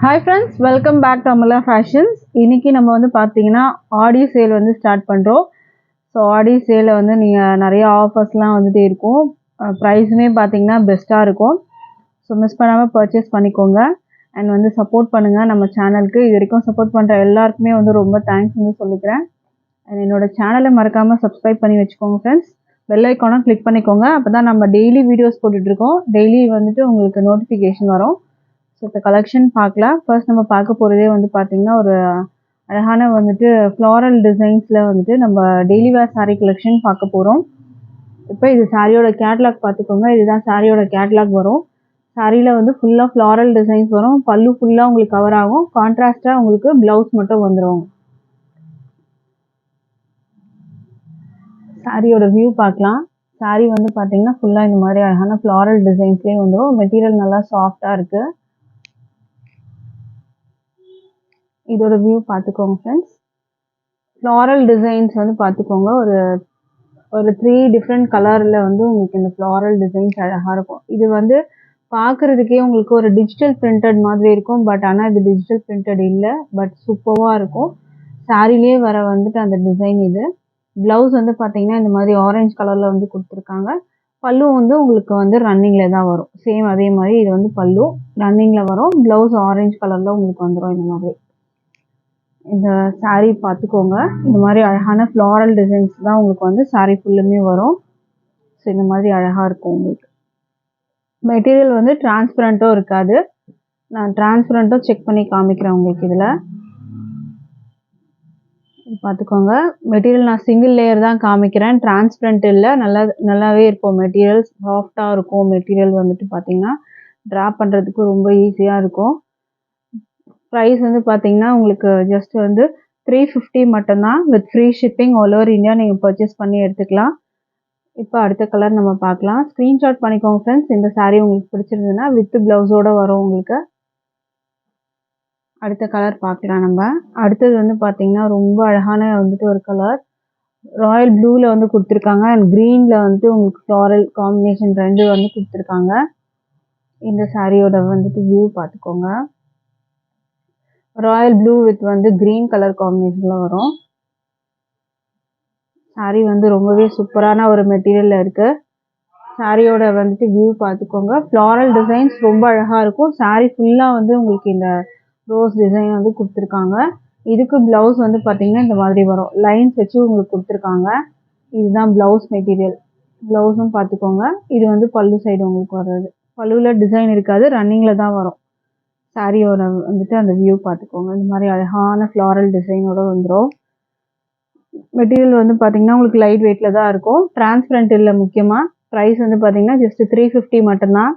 Hi friends, welcome back to Amala Fashions. இன்னைக்கு நம்ம வந்து பாத்தீங்கன்னா ஆடி சேல் வந்து ஸ்டார்ட் பண்றோம். ஸோ ஆடி சேல வந்து நீங்க நிறைய ஆஃபர்ஸ்லாம் வந்துட்டே இருக்கும். ப்ரைஸுமே பார்த்தீங்கன்னா பெஸ்ட்டாக இருக்கும். ஸோ மிஸ் பண்ணாமல் பர்ச்சேஸ் பண்ணிக்கோங்க அண்ட் வந்து சப்போர்ட் பண்ணுங்கள் நம்ம சேனலுக்கு. இது வரைக்கும் சப்போர்ட் பண்ணுற எல்லாருக்குமே வந்து ரொம்ப தேங்க்ஸ் வந்து சொல்லிக்கிறேன். அண்ட் என்னோட சேனலை மறக்காமல் சப்ஸ்கிரைப் பண்ணி வச்சுக்கோங்க ஃப்ரெண்ட்ஸ். பெல் ஐக்கானும் கிளிக் பண்ணிக்கோங்க. அப்போ தான் நம்ம டெய்லி வீடியோஸ் போட்டுட்ருக்கோம். டெய்லி வந்துட்டு உங்களுக்கு நோட்டிஃபிகேஷன் வரும். ஸோ இப்போ கலெக்ஷன் பார்க்கலாம். ஃபர்ஸ்ட் நம்ம பார்க்க போகிறதே வந்து பார்த்திங்கன்னா ஒரு அழகான வந்துட்டு ஃப்ளாரல் டிசைன்ஸில் வந்துட்டு நம்ம டெய்லி வேர் சாரீ கலெக்ஷன் பார்க்க போகிறோம். இப்போ இது சாரியோட கேட்லாக் பார்த்துக்கோங்க. இதுதான் சாரியோட கேட்லாக் வரும். சாரியில் வந்து ஃபுல்லாக ஃப்ளாரல் டிசைன்ஸ் வரும். பல்லு ஃபுல்லாக உங்களுக்கு கவர் ஆகும். கான்ட்ராஸ்டாக உங்களுக்கு ப்ளவுஸ் மட்டும் வந்துடும். சாரியோட வியூ பார்க்கலாம். சாரி வந்து பார்த்திங்கன்னா ஃபுல்லாக இந்த மாதிரி அழகான ஃப்ளாரல் டிசைன்ஸ்லேயே வந்துடும். மெட்டீரியல் நல்லா சாஃப்டாக இருக்குது. இதோட வியூ பார்த்துக்கோங்க ஃப்ரெண்ட்ஸ். ஃப்ளாரல் டிசைன்ஸ் வந்து பார்த்துக்கோங்க. ஒரு 3 டிஃப்ரெண்ட் கலரில் வந்து உங்களுக்கு இந்த ஃப்ளாரல் டிசைன்ஸ் அழகாக இருக்கும். இது வந்து பார்க்குறதுக்கே உங்களுக்கு ஒரு டிஜிட்டல் பிரிண்டட் மாதிரி இருக்கும். பட் ஆனால் இது டிஜிட்டல் பிரிண்டட் இல்லை. பட் சூப்பராக இருக்கும். சாரிலே வர வந்துட்டு அந்த டிசைன் இது. ப்ளவுஸ் வந்து பார்த்தீங்கன்னா இந்த மாதிரி ஆரஞ்சு கலரில் வந்து கொடுத்துருக்காங்க. பல்லு வந்து உங்களுக்கு வந்து ரன்னிங்கில் தான் வரும். சேம் அதே மாதிரி இது வந்து பல்லு ரன்னிங்கில் வரும். ப்ளவுஸ் ஆரஞ்சு கலரில் உங்களுக்கு வந்துடும். இந்த மாதிரி இந்த சாரீ பார்த்துக்கோங்க. இந்த மாதிரி அழகான ஃப்ளாரல் டிசைன்ஸ் தான் உங்களுக்கு வந்து சாரீ ஃபுல்லுமே வரும். ஸோ இந்த மாதிரி அழகாக இருக்கும் உங்களுக்கு. மெட்டீரியல் வந்து டிரான்ஸ்பரண்ட்டும் இருக்காது. நான் டிரான்ஸ்பரண்ட்டும் செக் பண்ணி காமிக்கிறேன் உங்களுக்கு. இதில் பார்த்துக்கோங்க. மெட்டீரியல் நான் சிங்கிள் லேயர் தான் காமிக்கிறேன். டிரான்ஸ்பரண்ட் இல்லை. நல்லாவே இருக்கும். மெட்டீரியல் சாஃப்டாக இருக்கும். மெட்டீரியல் வந்துட்டு பார்த்தீங்கன்னா ட்ரா பண்ணுறதுக்கு ரொம்ப ஈஸியாக இருக்கும். ப்ரைஸ் வந்து பார்த்தீங்கன்னா உங்களுக்கு ஜஸ்ட் வந்து 350 மட்டும்தான். With free shipping all over India நீங்கள் பர்ச்சேஸ் பண்ணி எடுத்துக்கலாம். இப்போ அடுத்த கலர் நம்ம பார்க்கலாம். ஸ்க்ரீன்ஷாட் பண்ணிக்கோங்க ஃப்ரெண்ட்ஸ். இந்த சாரீ உங்களுக்கு பிடிச்சிருந்ததுன்னா வித் ப்ளவுஸோடு வரும் உங்களுக்கு. அடுத்த கலர் பார்க்கலாம் நம்ம. அடுத்தது வந்து பார்த்தீங்கன்னா ரொம்ப அழகான வந்துட்டு ஒரு கலர் ராயல் ப்ளூவில் வந்து கொடுத்துருக்காங்க. அண்ட் க்ரீனில் வந்துட்டு உங்களுக்கு ஃப்ளாரல் காம்பினேஷன் 2 வந்து கொடுத்துருக்காங்க. இந்த சாரியோட வந்துட்டு வியூ பார்த்துக்கோங்க. ராயல் ப்ளூ வித் வந்து க்ரீன் கலர் காம்பினேஷனில் வரும். சாரீ வந்து ரொம்பவே சூப்பரான ஒரு மெட்டீரியலில் இருக்குது. சாரியோட வந்துட்டு வியூ பார்த்துக்கோங்க. ஃப்ளாரல் டிசைன்ஸ் ரொம்ப அழகாக இருக்கும். சாரீ ஃபுல்லாக வந்து உங்களுக்கு இந்த ரோஸ் டிசைன் வந்து கொடுத்துருக்காங்க. இதுக்கு ப்ளவுஸ் வந்து பார்த்திங்கன்னா இந்த மாதிரி வரும். லைன்ஸ் வச்சு உங்களுக்கு கொடுத்துருக்காங்க. இதுதான் ப்ளவுஸ் மெட்டீரியல். ப்ளவுஸும் பார்த்துக்கோங்க. இது வந்து பல்லு சைடு உங்களுக்கு வர்றது. பல்லுவில் டிசைன் இருக்காது. ரன்னிங்கில் தான் வரும். சாரியோட வந்துட்டு அந்த வியூ பார்த்துக்கோங்க. இந்த மாதிரி அழகான ஃப்ளாரல் டிசைனோட வந்துடும். மெட்டீரியல் வந்து பார்த்தீங்கன்னா உங்களுக்கு லைட் வெயிட்டில் தான் இருக்கும். டிரான்ஸ்பரண்ட் இல்லை முக்கியமாக. ப்ரைஸ் வந்து பார்த்தீங்கன்னா ஜஸ்ட் 350 மட்டும்தான்.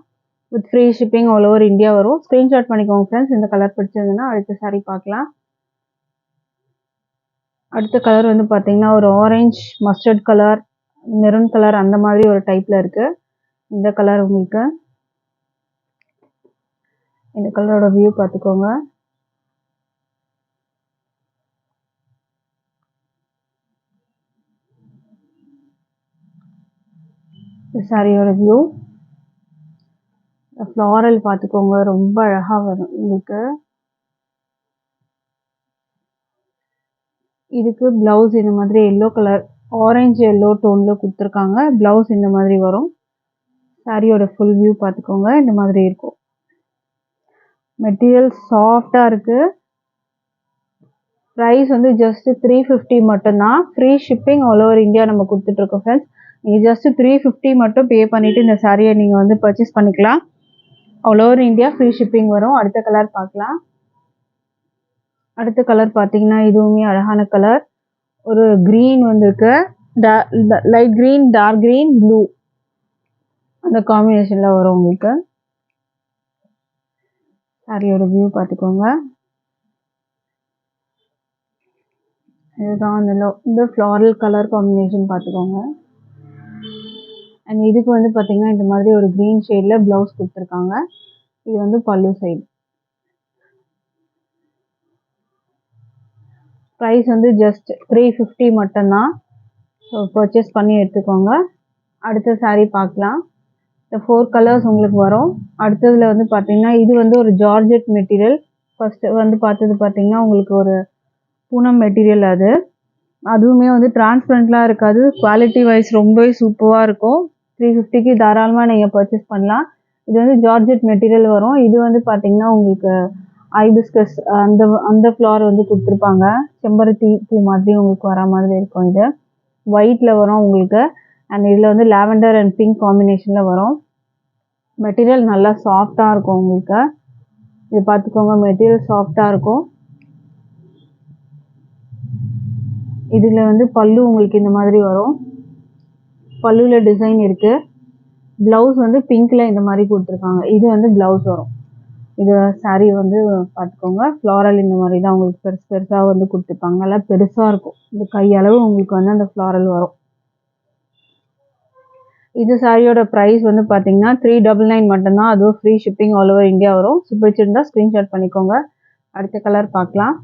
With free shipping all over India வரும். ஸ்க்ரீன்ஷாட் பண்ணிக்கோங்க ஃப்ரெண்ட்ஸ். இந்த கலர் பிடிச்சதுன்னா அடுத்த சாரீ பார்க்கலாம். அடுத்த கலர் வந்து பார்த்தீங்கன்னா ஒரு orange mustard colour maroon colour அந்த மாதிரி ஒரு டைப்பில் இருக்குது. இந்த கலர் உங்களுக்கு. இந்த கலரோட வியூ பார்த்துக்கோங்க. சாரியோட வியூ ஃப்ளாரல் பார்த்துக்கோங்க. ரொம்ப அழகாக வரும் உங்களுக்கு. இதுக்கு ப்ளவுஸ் இந்த மாதிரி எல்லோ கலர் ஆரஞ்சு எல்லோ டோனில் கொடுத்துருக்காங்க. ப்ளவுஸ் இந்த மாதிரி வரும். சாரியோட ஃபுல் வியூ பார்த்துக்கோங்க. இந்த மாதிரி இருக்கும். மெட்டீரியல் சாஃப்டாக இருக்குது. ப்ரைஸ் வந்து ஜஸ்ட் 350 மட்டும்தான். Free shipping all over India நம்ம கொடுத்துட்ருக்கோம் ஃப்ரெண்ட்ஸ். நீங்கள் ஜஸ்ட் 350 மட்டும் பே பண்ணிவிட்டு இந்த சாரியை நீங்கள் வந்து பர்ச்சேஸ் பண்ணிக்கலாம். All over India free shipping வரும். அடுத்த கலர் பார்க்கலாம். அடுத்த கலர் பார்த்தீங்கன்னா இதுவுமே அழகான கலர். ஒரு க்ரீன் வந்துருக்கு. Light green, dark green, blue அந்த காம்பினேஷனில் வரும் உங்களுக்கு. சாரியோட வியூ பார்த்துக்கோங்க. இதுதான் இந்த ஃப்ளாரல் கலர் காம்பினேஷன் பார்த்துக்கோங்க. அண்ட் இதுக்கு வந்து பார்த்தீங்கன்னா இந்த மாதிரி ஒரு க்ரீன் ஷேடில் ப்ளவுஸ் கொடுத்துருக்காங்க. இது வந்து பல்லு சைடு. ப்ரைஸ் வந்து ஜஸ்ட் 350 மட்டும்தான். ஸோ பர்ச்சேஸ் பண்ணி எடுத்துக்கோங்க. அடுத்த சாரீ பார்க்கலாம். இந்த 4 கலர்ஸ் உங்களுக்கு வரும். அடுத்ததில் வந்து பார்த்தீங்கன்னா இது வந்து ஒரு ஜார்ஜெட் மெட்டீரியல். ஃபஸ்ட்டு வந்து பார்த்தது பார்த்தீங்கன்னா உங்களுக்கு ஒரு பூனம் மெட்டீரியல் அதுவுமே வந்து டிரான்ஸ்பரண்ட்லாம் இருக்காது. குவாலிட்டி வைஸ் ரொம்பவே சூப்பராக இருக்கும். 350க்கு தாராளமாக நீங்கள் பர்ச்சேஸ் பண்ணலாம். இது வந்து ஜார்ஜெட் மெட்டீரியல் வரும். இது வந்து பார்த்தீங்கன்னா உங்களுக்கு ஐபிஸ்கஸ் அந்த அந்த ஃப்ளார் வந்து கொடுத்துருப்பாங்க. செம்பருத்தி பூ மாதிரி உங்களுக்கு வர மாதிரி இருக்கும். இது ஒயிட்டில் வரும் உங்களுக்கு. அண்ட் இதில் வந்து லாவெண்டர் அண்ட் பிங்க் காம்பினேஷனில் வரும். மெட்டீரியல் நல்லா சாஃப்டாக இருக்கும் உங்களுக்கு. இது பார்த்துக்கோங்க, மெட்டீரியல் சாஃப்டாக இருக்கும். இதில் வந்து பல்லு உங்களுக்கு இந்த மாதிரி வரும். பல்லுவில் டிசைன் இருக்குது. ப்ளவுஸ் வந்து பிங்க்கில் இந்த மாதிரி கொடுத்துருக்காங்க. இது வந்து ப்ளவுஸ் வரும். இது saree வந்து பார்த்துக்கோங்க, ஃப்ளாரல் இந்த மாதிரி தான் உங்களுக்கு பெருசு பெருசாக வந்து கொடுத்துருப்பாங்க. நல்லா பெருசாக இருக்கும். இந்த கையளவு உங்களுக்கு வந்து அந்த ஃப்ளாரல் வரும். இது சாரியோட ப்ரைஸ் வந்து பார்த்தீங்கன்னா 399 மட்டும்தான். அதுவும் free shipping all over India வரும். பிடிச்சிருந்தா ஸ்க்ரீன்ஷாட் பண்ணிக்கோங்க. அடுத்த கலர் பார்க்கலாம்.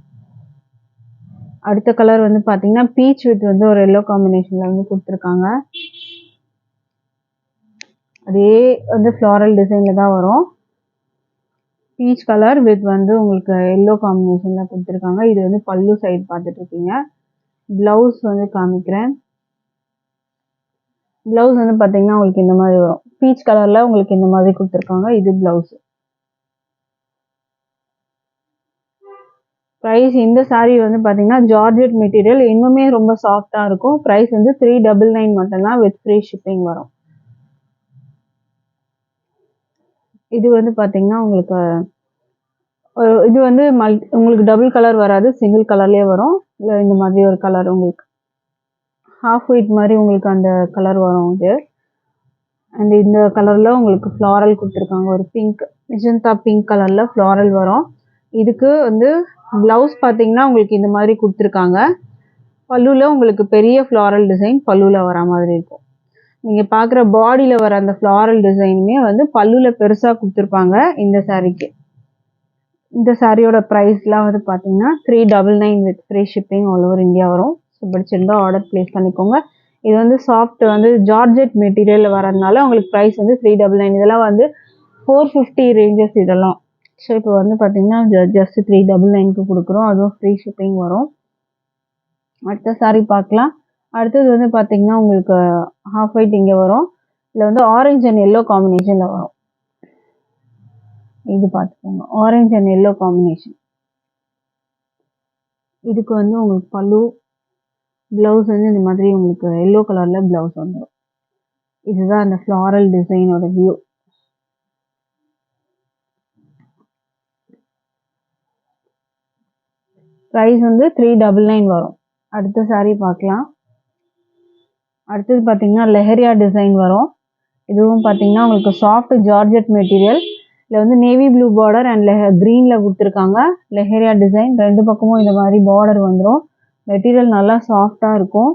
அடுத்த கலர் வந்து பார்த்தீங்கன்னா பீச் வித் வந்து ஒரு எல்லோ காம்பினேஷனில் வந்து கொடுத்துருக்காங்க. அதே வந்து ஃப்ளாரல் டிசைனில் தான் வரும். பீச் கலர் வித் வந்து உங்களுக்கு எல்லோ காம்பினேஷனில் கொடுத்துருக்காங்க. இது வந்து பல்லு சைடு பார்த்துட்ருக்கீங்க. ப்ளவுஸ் வந்து காமிக்கிறேன். ப்ளவுஸ் வந்து பார்த்தீங்கன்னா உங்களுக்கு இந்த மாதிரி வரும். பீச் கலரில் உங்களுக்கு இந்த மாதிரி கொடுத்துருக்காங்க. இது ப்ளவுஸ். ப்ரைஸ் இந்த saree வந்து பார்த்தீங்கன்னா ஜார்ஜெட் மெட்டீரியல், இன்னுமே ரொம்ப சாஃப்டாக இருக்கும். ப்ரைஸ் வந்து 399 மட்டும்தான் வித் ஃப்ரீ ஷிப்பிங் வரும். இது வந்து பார்த்தீங்கன்னா உங்களுக்கு இது வந்து உங்களுக்கு டபுள் கலர் வராது, சிங்கிள் கலர்லேயே வரும். இல்லை இந்த மாதிரி ஒரு கலர் உங்களுக்கு ஹாஃப் ஒயிட் மாதிரி உங்களுக்கு அந்த கலர் வரும் இது. அண்ட் இந்த கலரில் உங்களுக்கு ஃப்ளாரல் கொடுத்துருக்காங்க. ஒரு பிங்க், மெஜந்தா பிங்க் கலரில் ஃப்ளாரல் வரும். இதுக்கு வந்து ப்ளவுஸ் பார்த்தீங்கன்னா உங்களுக்கு இந்த மாதிரி கொடுத்துருக்காங்க. பல்லுவில் உங்களுக்கு பெரிய ஃப்ளாரல் டிசைன் பல்லுவில் வர மாதிரி இருக்கும். நீங்கள் பார்க்குற பாடியில் வர அந்த ஃப்ளாரல் டிசைனுமே வந்து பல்லுவில் பெருசாக கொடுத்துருப்பாங்க இந்த சாரீக்கு. இந்த சாரியோட ப்ரைஸ்லாம் வந்து பார்த்தீங்கன்னா 399 with free shipping all over India வரும். ஸோ பிடிச்சிருந்தா ஆர்டர் ப்ளேஸ் பண்ணிக்கோங்க. இது வந்து சாஃப்ட் வந்து ஜார்ஜெட் மெட்டீரியல் வரதுனால உங்களுக்கு ப்ரைஸ் வந்து 399. இதெல்லாம் வந்து 450 ரேஞ்சஸ் இதெல்லாம். ஸோ இப்போ வந்து பார்த்தீங்கன்னா ஜஸ்ட் 399க்கு கொடுக்குறோம். அதுவும் ஃப்ரீ ஷிப்பிங் வரும். அடுத்த சாரீ பார்க்கலாம். அடுத்தது வந்து பார்த்தீங்கன்னா உங்களுக்கு ஹாஃப் ஒயிட் இங்கே வரும். இதில் வந்து ஆரஞ்ச் அண்ட் எல்லோ காம்பினேஷனில் வரும். இது பார்த்துக்கோங்க, ஆரஞ்ச் அண்ட் எல்லோ காம்பினேஷன். இதுக்கு வந்து உங்களுக்கு பல்லு, ப்ளவுஸ் வந்து இந்த மாதிரி உங்களுக்கு எல்லோ கலரில் ப்ளவுஸ் வந்துடும். இதுதான் அந்த ஃப்ளாரல் டிசைனோட வியூ. ப்ரைஸ் வந்து 399 வரும். அடுத்த saree பார்க்கலாம். அடுத்தது பார்த்தீங்கன்னா லெஹரியா டிசைன் வரும். இதுவும் பார்த்தீங்கன்னா உங்களுக்கு சாஃப்ட் ஜார்ஜெட் மெட்டீரியல். இதில் வந்து நேவி ப்ளூ பார்டர் அண்ட் க்ரீனில் கொடுத்துருக்காங்க. லெஹரியா டிசைன், ரெண்டு பக்கமும் இந்த மாதிரி பார்டர் வந்துடும். மெட்டீரியல் நல்லா சாஃப்டாக இருக்கும்.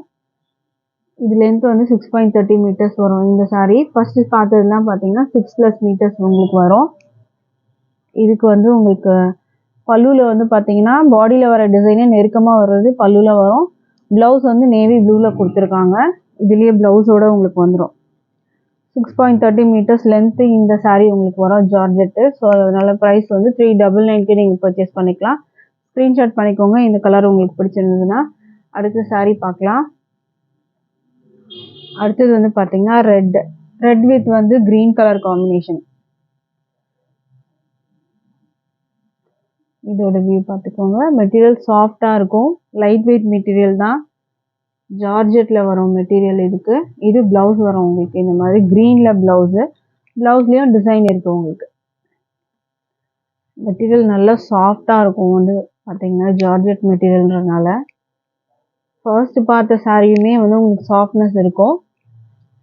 இது லென்த் வந்து 6.30 மீட்டர்ஸ் வரும் இந்த saree. ஃபஸ்ட்டு பார்த்ததுலாம் பார்த்தீங்கன்னா 6+ மீட்டர்ஸ் உங்களுக்கு வரும். இதுக்கு வந்து உங்களுக்கு பல்லுவில் வந்து பார்த்தீங்கன்னா பாடியில் வர டிசைனே நெருக்கமாக வர்றது பல்லுவில் வரும். ப்ளவுஸ் வந்து நேவி ப்ளூவில் கொடுத்துருக்காங்க. இதுலேயே ப்ளவுஸோடு உங்களுக்கு வந்துடும். 6.30 மீட்டர்ஸ் லென்த்து இந்த saree உங்களுக்கு வரும் ஜார்ஜெட்டு. ஸோ அதனால ப்ரைஸ் வந்து 399க்கு நீங்கள் பர்ச்சேஸ் பண்ணிக்கலாம். ஸ்க்ரீன்ஷாட் பண்ணிக்கோங்க இந்த கலர் உங்களுக்கு பிடிச்சிருந்ததுன்னா. அடுத்த saree பார்க்கலாம். அடுத்தது வந்து பார்த்தீங்கன்னா ரெட் வித் வந்து க்ரீன் கலர் காம்பினேஷன். இதோட வியூ பார்த்துக்கோங்க. மெட்டீரியல் சாஃப்டாக இருக்கும். லைட் வெயிட் மெட்டீரியல் தான். ஜார்ஜெட்டில் வரும் மெட்டீரியல் இதுக்கு. இது ப்ளவுஸ் வரும் உங்களுக்கு இந்த மாதிரி க்ரீனில் ப்ளவுஸு. ப்ளவுஸ்லேயும் டிசைன் இருக்குது உங்களுக்கு. மெட்டீரியல் நல்லா சாஃப்டாக இருக்கும் வந்து பார்த்தீங்கன்னா ஜார்ஜெட் மெட்டீரியல்ன்றனால. ஃபர்ஸ்ட் பார்த்த சாரியுமே வந்து உங்களுக்கு சாஃப்ட்னஸ் இருக்கும்.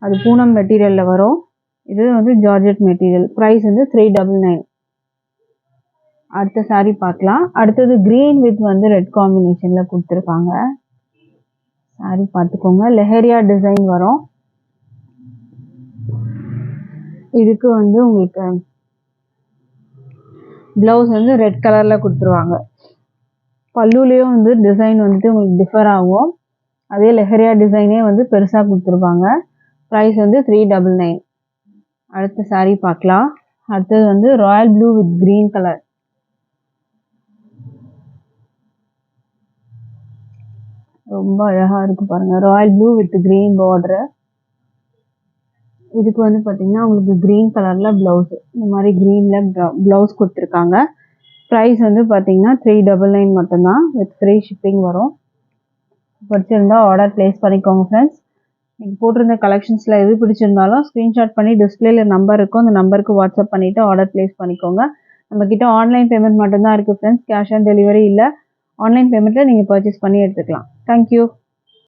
அது பூனம் மெட்டீரியலில் வரும். இது வந்து ஜார்ஜெட் மெட்டீரியல். ப்ரைஸ் வந்து 399. அடுத்த saree பார்க்கலாம். அடுத்தது க்ரீன் வித் வந்து ரெட் காம்பினேஷனில் கொடுத்துருக்காங்க. saree பார்த்துக்கோங்க. லெஹரியா டிசைன் வரும். இதுக்கு வந்து உங்களுக்கு ப்ளவுஸ் வந்து ரெட் கலரில் கொடுத்துருவாங்க. பல்லுலேயும் வந்து டிசைன் வந்துட்டு உங்களுக்கு டிஃபர் ஆகும். அதே லெஹரியா டிசைனே வந்து பெருசாக கொடுத்துருப்பாங்க. ப்ரைஸ் வந்து 399. அடுத்த saree பார்க்கலாம். அடுத்தது வந்து Royal blue with green colour. ரொம்ப அழகாக இருக்குது பாருங்கள். Royal blue with green border. இதுக்கு வந்து பார்த்தீங்கன்னா உங்களுக்கு க்ரீன் கலரில் ப்ளவுஸு, இந்த மாதிரி க்ரீனில் ப்ளவுஸ் கொடுத்துருக்காங்க. ப்ரைஸ் வந்து பார்த்தீங்கன்னா 399 மட்டும்தான், வித் ஃப்ரீ ஷிப்பிங் வரும். பிடிச்சிருந்தா ஆர்டர் ப்ளேஸ் பண்ணிக்கோங்க ஃப்ரெண்ட்ஸ். நீங்கள் போட்டிருந்த கலெக்ஷன்ஸில் எது பிடிச்சிருந்தாலும் ஸ்க்ரீன்ஷாட் பண்ணி டிஸ்பிளேல நம்பர் இருக்கும், அந்த நம்பருக்கு வாட்ஸ்அப் பண்ணிவிட்டு ஆர்டர் ப்ளேஸ் பண்ணிக்கோங்க. நம்மக்கிட்ட ஆன்லைன் பேமெண்ட் மட்டும்தான் இருக்குது ஃப்ரெண்ட்ஸ், கேஷ் ஆன் டெலிவரி இல்லை. ஆன்லைன் பேமெண்ட்டில் நீங்கள் பர்ச்சேஸ் பண்ணி எடுத்துக்கலாம். தேங்க்யூ.